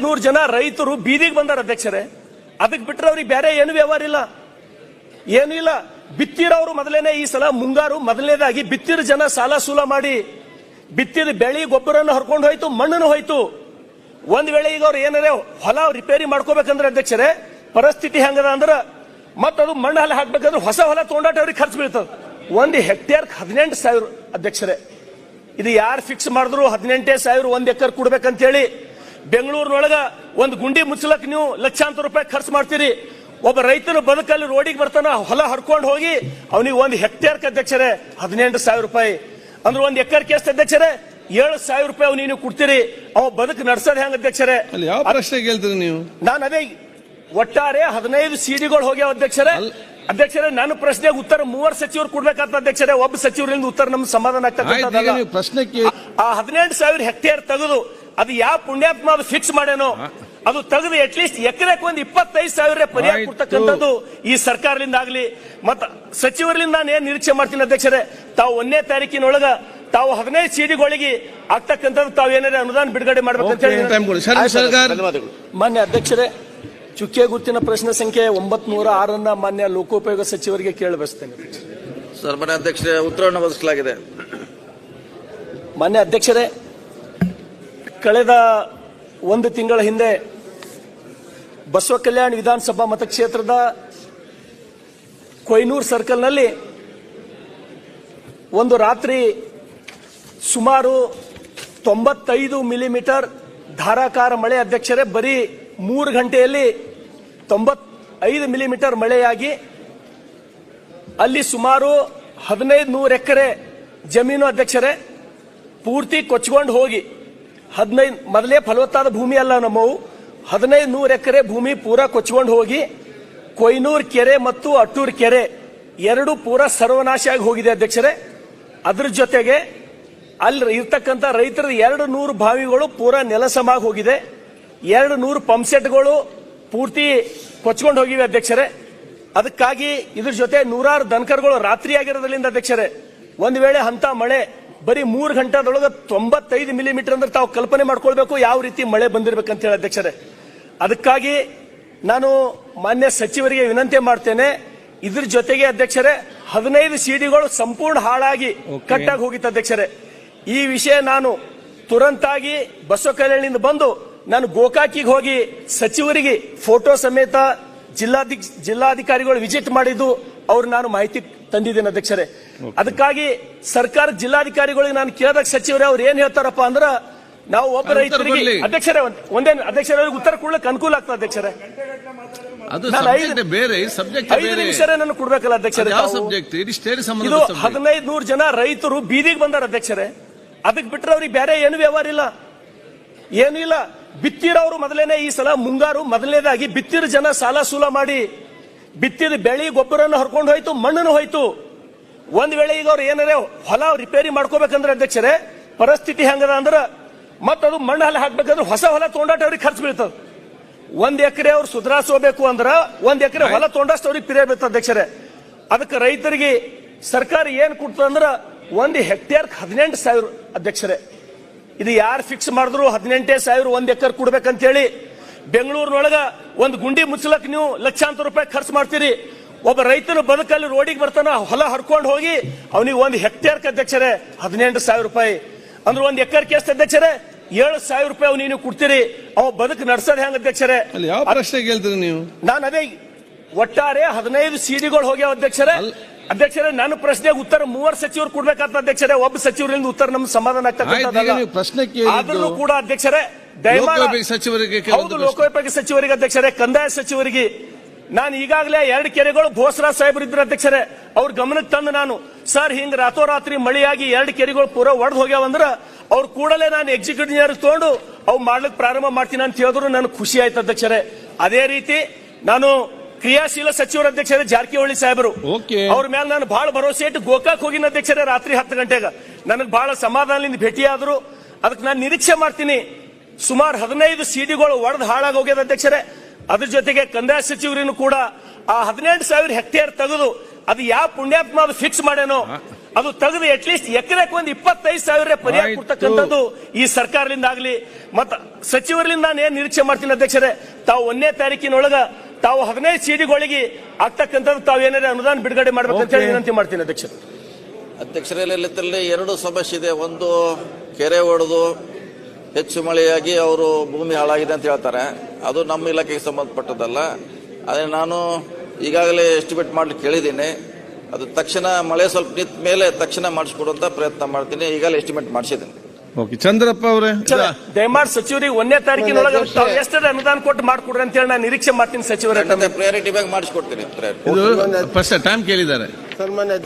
1500 ಜನ ರೈತರು ಬೀದಿಗೆ ಬಂದಾರ ಅಧ್ಯಕ್ಷರೇ. ಅದಕ್ಕೆ ಬಿಟ್ರೆ ಅವ್ರಿಗೆ ಬೇರೆ ಏನು ವ್ಯವಹಾರ ಇಲ್ಲ, ಏನು ಇಲ್ಲ. ಬಿತ್ತಿರೋರು ಮೊದಲೇನೆ ಈ ಸಲ ಮುಂಗಾರು ಮೊದಲನೇದಾಗಿ ಬಿತ್ತಿರ ಜನ ಸಾಲ ಸೂಲ ಮಾಡಿ ಬಿತ್ತಿದ ಬೆಳಿ ಗೊಬ್ಬರನ್ನು ಹರ್ಕೊಂಡು ಹೋಯ್ತು, ಮಣ್ಣನ್ನು ಹೋಯ್ತು. ಒಂದ್ ವೇಳೆ ಈಗ ಅವ್ರು ಏನಾರೇ ಹೊಲ ರಿಪೇರಿ ಮಾಡ್ಕೋಬೇಕಂದ್ರೆ ಅಧ್ಯಕ್ಷರೇ ಪರಿಸ್ಥಿತಿ ಹೆಂಗದ ಅಂದ್ರೆ ಮತ್ತದು ಮಣ್ಣು ಹಲ ಹಾಕ್ಬೇಕಂದ್ರೆ ಹೊಸ ಹೊಲ ತೊಗೊಂಡಾಟ ಅವ್ರಿಗೆ ಖರ್ಚು ಬೀಳ್ತದೆ. 1 ಹೆಕ್ಟೇರ್ 18,000 ಅಧ್ಯಕ್ಷರೇ. ಇದು ಯಾರು ಫಿಕ್ಸ್ ಮಾಡಿದ್ರು 18,000 1 ಎಕರ್ ಕೊಡ್ಬೇಕಂತ ಹೇಳಿ. ಬೆಂಗಳೂರಿನೊಳಗ ಒಂದು ಗುಂಡಿ ಮುಚ್ಚಲಕ್ ನೀವು ಲಕ್ಷಾಂತರ ರೂಪಾಯಿ ಖರ್ಚು ಮಾಡ್ತೀರಿ. ಒಬ್ಬ ರೈತನು ಬದುಕಲ್ಲಿ ರೋಡಿಗೆ ಬರ್ತಾನ, ಹೊಲ ಹರ್ಕೊಂಡು ಹೋಗಿ ಅವನಿಗೆ 1 ಹೆಕ್ಟೇರ್ ಅಧ್ಯಕ್ಷರೇ 18,000 ರೂಪಾಯಿ ಅಂದ್ರೆ 1 ಎಕರ್ ಕೇಸ್ ಅಧ್ಯಕ್ಷರೇ 7,000 ರೂಪಾಯಿ ಅವ್ ನೀವು ಕೊಡ್ತೀರಿ. ಅವ ಬದುಕು ನಡ್ಸೋದ್ ಹೆಂಗ ಅಧ್ಯಕ್ಷರೇ? ಯಾವ ಪ್ರಶ್ನೆ ಕೇಳ್ತೀರಿ ನೀವು? ನಾನು ಅದೇ ಒಟ್ಟಾರೆ 15 ಸಿಡಿಗಳು ಹೋಗ್ಯಾವ ಅಧ್ಯಕ್ಷರೇ. ಅಧ್ಯಕ್ಷರೇ ನನ್ನ ಪ್ರಶ್ನೆಗೆ ಉತ್ತರ 3 ಸಚಿವರು ಕೊಡ್ಬೇಕಂತ ಅಧ್ಯಕ್ಷರೇ. ಒಬ್ಬ ಸಚಿವರಿಂದ ಉತ್ತರ ನಮ್ಗೆ ಸಮಾಧಾನ ಆಗ್ತಕ್ಕಂಥದ್ದಲ್ಲ. ಆ 18,000 ಹೆಕ್ಟೇರ್ ತೆಗೆದು ಅದು ಯಾವ ಪುಣ್ಯಾತ್ಮ ಅದು ಫಿಕ್ಸ್ ಮಾಡೇನೋ ಅದು ತೆಗೆದು ಅಟ್ಲೀಸ್ಟ್ ಎಕರೆಗೆ 25,000 ಪರಿಹಾರ ಕೊಡ್ತಕ್ಕಂಥದ್ದು ಈ ಸರ್ಕಾರದಿಂದ ಆಗ್ಲಿ ಮತ್ತ ಸಚಿವರಿಂದ ನಾನು ಏನ್ ನಿರೀಕ್ಷೆ ಮಾಡ್ತೀನಿ ಅಧ್ಯಕ್ಷರೇ, ತಾವು 1ನೇ ತಾರೀಕಿನೊಳಗ ತಾವು 15 ಸಿಡಿಗಳಿಗೆ ಆಗ್ತಕ್ಕಂಥದ್ದು ತಾವು ಏನಾರ ಅನುದಾನ ಬಿಡುಗಡೆ ಮಾಡ್ಬೇಕಂತ ಹೇಳಿ. ಮಾನ್ಯ ಅಧ್ಯಕ್ಷರೇ, ಚುಕ್ಕೆ ಗುರುತಿನ ಪ್ರಶ್ನೆ ಸಂಖ್ಯೆ 906 ಮಾನ್ಯ ಲೋಕೋಪಯೋಗ ಸಚಿವರಿಗೆ ಕೇಳಬಯಸ್ತೇನೆ. ಸರ್, ಮಾನ್ಯ ಅಧ್ಯಕ್ಷರೇ, ಉತ್ತರವನ್ನು ಒದಗಿಸಲಾಗಿದೆ. ಮಾನ್ಯ ಅಧ್ಯಕ್ಷರೇ, ಕಳೆದ 1 ತಿಂಗಳ ಹಿಂದೆ ಬಸವ ಕಲ್ಯಾಣ ವಿಧಾನಸಭಾ ಮತಕ್ಷೇತ್ರದ ಕೊಯ್ನೂರು ಸರ್ಕಲ್ನಲ್ಲಿ ಒಂದು ರಾತ್ರಿ ಸುಮಾರು 95 ಮಿಲಿಮೀಟರ್ ಧಾರಾಕಾರ ಮಳೆ ಅಧ್ಯಕ್ಷರೇ. ಬರೀ 3 ಗಂಟೆಯಲ್ಲಿ 95 ಮಿಲಿಮೀಟರ್ ಮಳೆಯಾಗಿ ಅಲ್ಲಿ ಸುಮಾರು 1500 ಎಕರೆ ಜಮೀನು ಅಧ್ಯಕ್ಷರೇ ಪೂರ್ತಿ ಕೊಚ್ಕೊಂಡು ಹೋಗಿ 15 ಮೊದಲೇ ಫಲವತ್ತಾದ ಭೂಮಿ ಅಲ್ಲ ನಮ್ಮವು, 1500 ಎಕರೆ ಭೂಮಿ ಪೂರಾ ಕೊಚ್ಕೊಂಡು ಹೋಗಿ ಕೊಯ್ನೂರು ಕೆರೆ ಮತ್ತು ಅಟ್ಟೂರು ಕೆರೆ 2 ಪೂರಾ ಸರ್ವನಾಶ ಆಗಿ ಹೋಗಿದೆ ಅಧ್ಯಕ್ಷರೇ. ಅದ್ರ ಜೊತೆಗೆ ಅಲ್ಲಿ ಇರ್ತಕ್ಕಂಥ ರೈತರ 200 ಬಾವಿಗಳು ಪೂರಾ ನೆಲಸಮಾಗಿ ಹೋಗಿದೆ. 200 ಪಂಪ್ಸೆಟ್ಗಳು ಪೂರ್ತಿ ಕೊಚ್ಕೊಂಡು ಹೋಗಿವೆ ಅಧ್ಯಕ್ಷರೇ. ಅದಕ್ಕಾಗಿ ಇದ್ರ ಜೊತೆ 100 ದನಕರುಗಳು ರಾತ್ರಿ ಆಗಿರೋದ್ರಿಂದ ಅಧ್ಯಕ್ಷರೇ ಒಂದ್ ವೇಳೆ ಅಂತ ಮಳೆ ಬರೀ 3 ಗಂಟೆದೊಳಗೆ 95 ಮಿಲಿಮೀಟರ್ ಅಂದ್ರೆ ತಾವು ಕಲ್ಪನೆ ಮಾಡ್ಕೊಳ್ಬೇಕು ಯಾವ ರೀತಿ ಮಳೆ ಬಂದಿರಬೇಕಂತ ಹೇಳಿ ಅಧ್ಯಕ್ಷರೇ. ಅದಕ್ಕಾಗಿ ನಾನು ಮಾನ್ಯ ಸಚಿವರಿಗೆ ವಿನಂತಿ ಮಾಡ್ತೇನೆ, ಇದ್ರ ಜೊತೆಗೆ ಅಧ್ಯಕ್ಷರೇ 15 ಸಿಡಿಗಳು ಸಂಪೂರ್ಣ ಹಾಳಾಗಿ ಕಟ್ಟಾಗಿ ಹೋಗಿತ್ತು ಅಧ್ಯಕ್ಷರೇ. ಈ ವಿಷಯ ನಾನು ತುರಂತಾಗಿ ಬಸವ ಕಲ್ಯಾಣಿಂದ ಬಂದು ನಾನು ಗೋಕಾಕಿಗೆ ಹೋಗಿ ಸಚಿವರಿಗೆ ಫೋಟೋ ಸಮೇತ ಜಿಲ್ಲಾಧಿಕಾರಿಗಳು ವಿಸಿಟ್ ಮಾಡಿದ್ದು ಅವ್ರು ನಾನು ಮಾಹಿತಿ ತಂದಿದ್ದೇನೆ ಅಧ್ಯಕ್ಷರೇ. ಅದಕ್ಕಾಗಿ ಸರ್ಕಾರ ಜಿಲ್ಲಾಧಿಕಾರಿಗಳಿಗೆ ನಾನು ಕೇಳಿದಾಗ ಸಚಿವರೇ ಅವ್ರು ಏನ್ ಹೇಳ್ತಾರಪ್ಪ ಅಂದ್ರ ನಾವು ಒಬ್ಬ ರೈತರಿಗೆ ಅಧ್ಯಕ್ಷರೇ ಒಂದೇ ಅಧ್ಯಕ್ಷರೇ ಉತ್ತರ ಕೊಡ್ಲಿಕ್ಕೆ ಅನುಕೂಲ ಆಗ್ತದೆ ಅಧ್ಯಕ್ಷರೇ. 5 ನಿಮಿಷ ನಾನು ಕೊಡ್ಬೇಕಲ್ಲ ಅಧ್ಯಕ್ಷರೇ. ಇದು 1500 ಜನ ರೈತರು ಬೀದಿಗೆ ಬಂದಾರ ಅಧ್ಯಕ್ಷರೇ. ಅದಕ್ಕೆ ಬಿಟ್ರೆ ಅವ್ರಿಗೆ ಬೇರೆ ಏನು ವ್ಯವಹಾರ ಇಲ್ಲ, ಏನು ಇಲ್ಲ. ಬಿತ್ತಿರೋರು ಮೊದಲೇನೆ ಈ ಸಲ ಮುಂಗಾರು ಮೊದಲನೇದಾಗಿ ಬಿತ್ತಿರ ಜನ ಸಾಲ ಸೂಲ ಮಾಡಿ ಬಿತ್ತಿದ ಬೆಳಿ ಗೊಬ್ಬರನ್ನು ಹರ್ಕೊಂಡು ಹೋಯ್ತು, ಮಣ್ಣನ್ನು ಹೋಯ್ತು. ಒಂದ್ ವೇಳೆ ಈಗ ಅವ್ರು ಏನಾರೇ ಹೊಲ ರಿಪೇರಿ ಮಾಡ್ಕೋಬೇಕಂದ್ರೆ ಅಧ್ಯಕ್ಷರೇ ಪರಿಸ್ಥಿತಿ ಹೆಂಗದ ಅಂದ್ರೆ ಮತ್ತದು ಮಣ್ಣು ಹಲ ಹಾಕ್ಬೇಕಂದ್ರೆ ಹೊಸ ಹೊಲ ತೊಗೊಂಡಾಟ ಅವ್ರಿಗೆ ಖರ್ಚು ಬೀಳ್ತದೆ. 1 ಎಕರೆ ಅವ್ರು ಸುಧಾರಿಸೋಬೇಕು ಅಂದ್ರೆ 1 ಎಕರೆ ಹೊಲ ತೊಗೊಂಡಷ್ಟು ಅವ್ರಿಗೆ ಪಿರಿಯಡ್ ಬೀಳ್ತದೆ ಅಧ್ಯಕ್ಷರೇ. ಅದಕ್ಕೆ ರೈತರಿಗೆ ಸರ್ಕಾರ ಏನ್ ಕೊಡ್ತಂದ್ರ 1 ಹೆಕ್ಟೇರ್ 18,000 ಅಧ್ಯಕ್ಷರೇ. ಇದು ಯಾರು ಫಿಕ್ಸ್ ಮಾಡಿದ್ರು 18,000 1 ಎಕರ್ ಕೊಡ್ಬೇಕಂತ ಹೇಳಿ. ಬೆಂಗಳೂರಿನೊಳಗ ಒಂದು ಗುಂಡಿ ಮುಚ್ಚಲಕ್ ನೀವು ಲಕ್ಷಾಂತರ ರೂಪಾಯಿ ಖರ್ಚು ಮಾಡ್ತೀರಿ. ಒಬ್ಬ ರೈತನು ಬದುಕಲ್ಲಿ ರೋಡಿಗೆ ಬರ್ತಾನ, ಹೊಲ ಹರ್ಕೊಂಡು ಹೋಗಿ ಅವನಿಗೆ 1 ಹೆಕ್ಟೇರ್ ಅಧ್ಯಕ್ಷರೇ 18,000 ರೂಪಾಯಿ ಅಂದ್ರೆ 1 ಎಕರ್ ಕೇಸ್ ಅಧ್ಯಕ್ಷರೇ 7,000 ರೂಪಾಯಿ ಅವ್ ನೀವು ಕೊಡ್ತೀರಿ. ಅವ ಬದುಕು ನಡ್ಸೋದ್ ಹೆಂಗ ಅಧ್ಯಕ್ಷರೇ? ಯಾವ ಪ್ರಶ್ನೆ ಕೇಳ್ತೀರಿ ನೀವು? ನಾನು ಅದೇ ಒಟ್ಟಾರೆ 15 ಸಿಡಿಗಳು ಹೋಗ್ಯಾವ ಅಧ್ಯಕ್ಷರೇ. ಅಧ್ಯಕ್ಷರೇ ನನ್ನ ಪ್ರಶ್ನೆಗೆ ಉತ್ತರ 3 ಸಚಿವರು ಕೊಡ್ಬೇಕಂತ ಅಧ್ಯಕ್ಷರೇ. ಒಬ್ಬ ಸಚಿವರಿಂದ ಉತ್ತರ ನಮ್ಗೆ ಸಮಾಧಾನ ಆಗ್ತಕ್ಕಂಥದ್ದಲ್ಲ. ಆದ್ರೂ ಕೂಡ ಅಧ್ಯಕ್ಷರೇ ದಯಮಾಡಿ ಲೋಕೋಪಯೋಗಿ ಸಚಿವರಿಗೆ ಅಧ್ಯಕ್ಷರೇ, ಕಂದಾಯ ಸಚಿವರಿಗೆ ನಾನು ಈಗಾಗಲೇ 2 ಕೆರೆಗಳು ಭೋಸರಾಜ್ ಸಾಹೇಬ್ರು ಇದ್ರು ಅಧ್ಯಕ್ಷರೇ ಅವ್ರ ಗಮನಕ್ಕೆ ತಂದು ನಾನು ಸರ್ ಹಿಂಗ್ ರಾತ್ರೋರಾತ್ರಿ ಮಳೆಯಾಗಿ 2 ಕೆರೆಗಳು ಪೂರಾ ಒಡೆದು ಹೋಗ್ಯಾವಂದ್ರ ಅವ್ರು ಕೂಡಲೇ ನಾನು ಎಕ್ಸಿಕ್ಯೂಟಿವ್ ಇಂಜಿನಿಯರ್ ತಗೊಂಡು ಅವು ಮಾಡ್ಲಿಕ್ಕೆ ಪ್ರಾರಂಭ ಮಾಡ್ತೀನಿ ಅಂತ ಹೇಳಿದ್ರು ನನಗೆ ಖುಷಿ ಆಯ್ತು ಅಧ್ಯಕ್ಷರೇ. ಅದೇ ರೀತಿ ನಾನು ಕ್ರಿಯಾಶೀಲ ಸಚಿವರ ಅಧ್ಯಕ್ಷರೇ ಜಾರಕಿಹೊಳಿ ಸಾಹೇಬರು ಅವ್ರ ಮೇಲೆ ನಾನು ಬಹಳ ಭರವಸೆ ಇಟ್ಟು ಗೋಕಾಕ್ ಹೋಗಿನ ಅಧ್ಯಕ್ಷರೇ ರಾತ್ರಿ 10 ಗಂಟೆಗೆ ನನಗೆ ಬಹಳ ಸಮಾಧಾನದಿಂದ ಭೇಟಿಯಾದ್ರು. ಅದಕ್ಕೆ ನಾನು ನಿರೀಕ್ಷೆ ಮಾಡ್ತೀನಿ ಸುಮಾರು 15 ಸಿಡಿಗಳು ಒಡೆದು ಹಾಳಾಗಿ ಹೋಗ್ಯದ ಅಧ್ಯಕ್ಷರೇ. ಅದ್ರ ಜೊತೆಗೆ ಕಂದಾಯ ಸಚಿವರಿಗೂ ಕೂಡ ಆ 18,000 ಹೆಕ್ಟೇರ್ ತೆಗೆದು ಅದು ಯಾವ ಪುಣ್ಯಾತ್ಮ ಅದು ಫಿಕ್ಸ್ ಮಾಡೇನೋ ಅದು ತೆಗೆದು ಅಟ್ಲೀಸ್ಟ್ ಎಕರೆಕ್ ಒಂದು 25,000 ಪರಿಹಾರ ಆಯ್ತು. ಕೊಡ್ತಕ್ಕಂಥದ್ದು ಈ ಸರ್ಕಾರದಿಂದ ಆಗ್ಲಿ ಮತ್ತ ಸಚಿವರಿಂದ ನಾನು ಏನ್ ನಿರೀಕ್ಷೆ ಮಾಡ್ತೀನಿ ಅಧ್ಯಕ್ಷರೇ, ತಾವು 1ನೇ ತಾರೀಕಿನೊಳಗ ತಾವು 15 ಸಿಡಿಗಳಿಗೆ ಆಗ್ತಕ್ಕಂಥದ್ದು ತಾವು ಏನಾರ ಅನುದಾನ ಬಿಡುಗಡೆ ಮಾಡ್ಬೇಕಂತ ಹೇಳಿ Okay. ವಿನಂತಿ ಮಾಡ್ತೀನಿ ಅಧ್ಯಕ್ಷರೇ. ಅಧ್ಯಕ್ಷರಲ್ಲಿ ಎರಡು ಸಮಸ್ಯೆ ಇದೆ. ಒಂದು, ಕೆರೆ ಒಡೆದು ಹೆಚ್ಚು ಮಳೆಯಾಗಿ ಅವರು ಭೂಮಿ ಹಾಳಾಗಿದೆ ಅಂತ ಹೇಳ್ತಾರೆ. ಅದು ನಮ್ಮ ಇಲಾಖೆಗೆ ಸಂಬಂಧಪಟ್ಟದಲ್ಲ. ಅದೇ ನಾನು ಈಗಾಗಲೇ ಎಸ್ಟಿಮೇಟ್ ಮಾಡ್ಲಿಕ್ಕೆ ಕೇಳಿದ್ದೀನಿ. ಅದು ತಕ್ಷಣ ಮಳೆ ಸ್ವಲ್ಪ ನಿಂತ ಮೇಲೆ ತಕ್ಷಣ ಮಾಡಿಸ್ಕೊಡುವಂತ ಪ್ರಯತ್ನ ಮಾಡ್ತೀನಿ. ಈಗಾಗಲೇ ಎಸ್ಟಿಮೇಟ್ ಮಾಡಿಸಿದ್ದೀನಿ. ಓಕೆ, ಚಂದ್ರಪ್ಪ ಅವರೇ, ದಯಮಾಡಿ ಸಚಿವರಿಗೆ 1ನೇ ತಾರೀಕಿನೊಳಗ ತಾವು ಎಷ್ಟರ ಅನುದಾನ ಕೊಟ್ಟು ಮಾಡ್ಕೊಡ್ರಿ ಅಂತ ಹೇಳಿ ನಾನು ನಿರೀಕ್ಷೆ ಮಾಡ್ತೀನಿ ಸಚಿವರ. ಪ್ರಯಾರಿಟಿ ಬ್ಯಾಗ್ ಮಾಡಿಸ್ಕೊಡ್ತೀನಿ. ಇದು ಫಸ್ಟ್ ಟೈಮ್ ಕೇಳಿದ್ದಾರೆ. ಸನ್ಮಾನ್ಯ